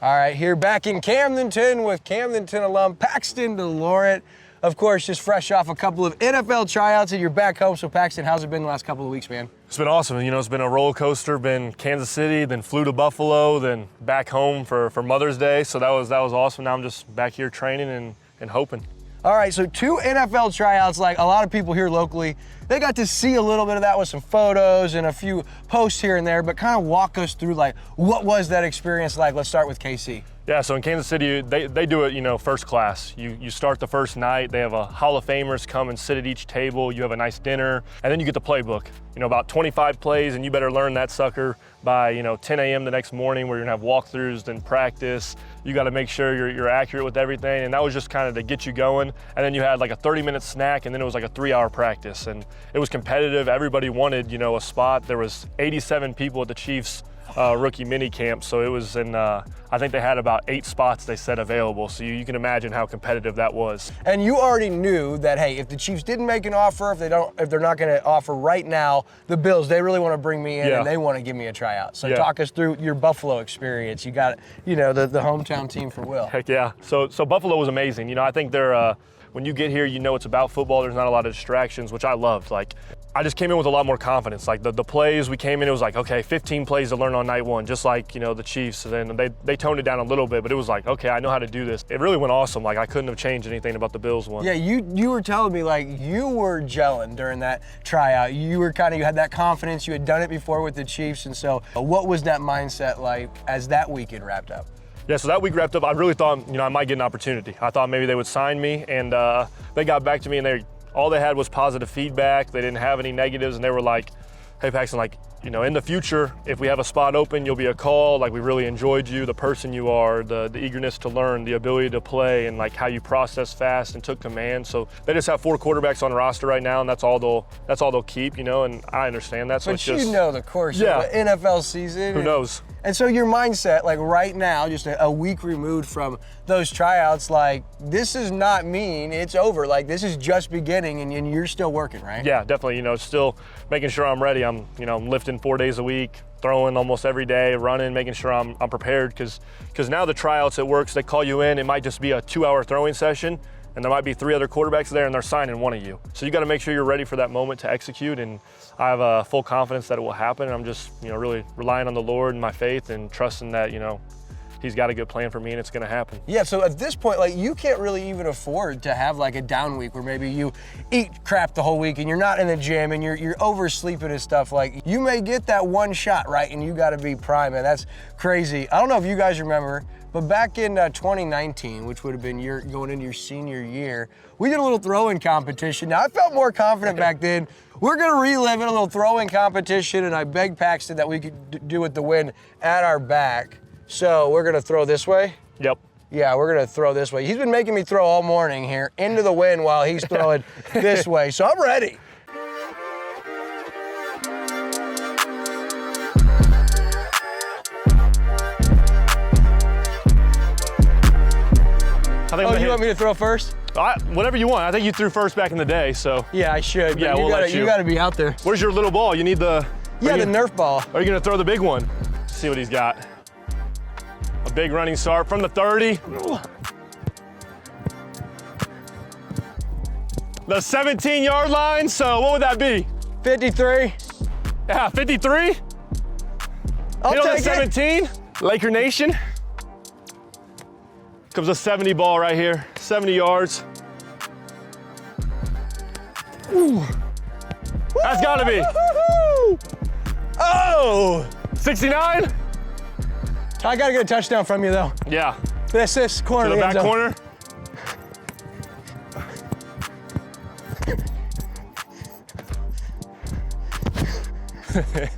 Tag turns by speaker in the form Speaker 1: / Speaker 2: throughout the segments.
Speaker 1: All right, here back in Camdenton with Camdenton alum Paxton DeLaurent. Of course, just fresh off a couple of NFL tryouts and you're back home. So Paxton, how's it been the last couple of weeks, man?
Speaker 2: It's been awesome. You know, it's been a roller coaster. Been Kansas City, then flew to Buffalo, then back home for Mother's Day. So that was awesome. Now I'm just back here training and hoping.
Speaker 1: All right, so 2 NFL tryouts, like a lot of people here locally, they got to see a little bit of that with some photos and a few posts here and there, but kind of walk us through like, what was that experience like? Let's start with KC.
Speaker 2: Yeah, so in Kansas City, they do it, you know, first class. You start the first night, they have a Hall of Famers come and sit at each table, you have a nice dinner, and then you get the playbook. You know, about 25 plays, and you better learn that sucker by, 10 a.m. the next morning where you're gonna have walkthroughs, then practice. You gotta make sure you're accurate with everything, and that was just kind of to get you going. And then you had like a 30-minute snack, and then it was like a 3-hour practice. And it was competitive, everybody wanted, a spot. There was 87 people at the Chiefs rookie mini camp, so it was in, I think they had about 8 spots they said available, so you can imagine how competitive that was.
Speaker 1: And you already knew that, hey, if the Chiefs didn't make an offer, if they're not gonna offer right now, the Bills, they really wanna bring me in and they wanna give me a tryout. So talk us through your Buffalo experience. You got, the hometown team for Will.
Speaker 2: Heck yeah, so Buffalo was amazing. I think they're, when you get here, it's about football. There's not a lot of distractions, which I loved. Like, I just came in with a lot more confidence. Like the plays we came in, it was like, okay, 15 plays to learn on night 1, just like, the Chiefs. And then they toned it down a little bit, but it was like, okay, I know how to do this. It really went awesome. Like, I couldn't have changed anything about the Bills one.
Speaker 1: Yeah, you were telling me like you were gelling during that tryout. You had that confidence. You had done it before with the Chiefs. And so what was that mindset like as that weekend wrapped up?
Speaker 2: Yeah, so that week wrapped up, I really thought, I might get an opportunity. I thought maybe they would sign me, and they got back to me, and all they had was positive feedback. They didn't have any negatives, and they were like, hey, Paxton, like, in the future, if we have a spot open, you'll be a call. Like, we really enjoyed you, the person you are, the eagerness to learn, the ability to play, and like how you process fast and took command. So they just have 4 quarterbacks on the roster right now, and that's all they'll keep, and I understand that. So
Speaker 1: but
Speaker 2: it's just,
Speaker 1: the course of the NFL season.
Speaker 2: Who knows?
Speaker 1: And so your mindset, like right now, just a week removed from those tryouts, like this does not mean it's over. Like this is just beginning, and you're still working, right?
Speaker 2: Yeah, definitely. Still making sure I'm ready. I'm lifting 4 days a week, throwing almost every day, running, making sure I'm prepared. Because now the tryouts, it works. They call you in. It might just be a 2-hour throwing session, and there might be 3 other quarterbacks there, and they're signing one of you. So you got to make sure you're ready for that moment to execute. And I have full confidence that it will happen. And I'm just, really relying on the Lord and my faith and trusting that, He's got a good plan for me and it's going to happen.
Speaker 1: Yeah, so at this point, like you can't really even afford to have like a down week where maybe you eat crap the whole week and you're not in the gym and you're oversleeping and stuff. Like you may get that one shot, right? And you got to be prime, and that's crazy. I don't know if you guys remember, but back in 2019, which would have been going into your senior year, we did a little throwing competition. Now, I felt more confident back then. We're going to relive it, a little throwing competition, and I begged Paxton that we could do it the wind at our back. So we're going to throw this way?
Speaker 2: Yep.
Speaker 1: Yeah, we're going to throw this way. He's been making me throw all morning here into the wind while he's throwing this way. So I'm ready. You want me to throw first?
Speaker 2: Whatever you want. I think you threw first back in the day, so.
Speaker 1: Yeah, I should.
Speaker 2: Yeah,
Speaker 1: you got to be out there.
Speaker 2: Where's your little ball? You need the...
Speaker 1: Yeah, the Nerf ball.
Speaker 2: Are you going to throw the big one? Let's see what he's got. A big running start from the 30. The 17-yard line, so what would that be?
Speaker 1: 53.
Speaker 2: Yeah, 53.
Speaker 1: I'll
Speaker 2: hit on
Speaker 1: take
Speaker 2: the 17.
Speaker 1: it.
Speaker 2: Laker Nation. Comes a 70 ball right here, 70 yards.
Speaker 1: Ooh.
Speaker 2: That's gotta be.
Speaker 1: Oh!
Speaker 2: 69?
Speaker 1: I gotta get a touchdown from you though.
Speaker 2: Yeah.
Speaker 1: This corner.
Speaker 2: To the back corner.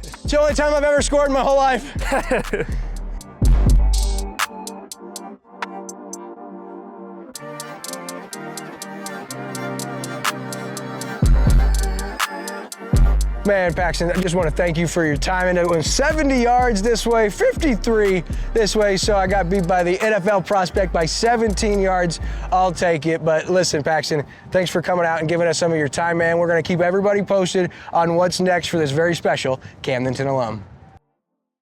Speaker 1: It's the only time I've ever scored in my whole life. Man, Paxton, I just want to thank you for your time. And it was 70 yards this way, 53 this way. So I got beat by the NFL prospect by 17 yards. I'll take it. But listen, Paxton, thanks for coming out and giving us some of your time, man. We're going to keep everybody posted on what's next for this very special Camdenton alum.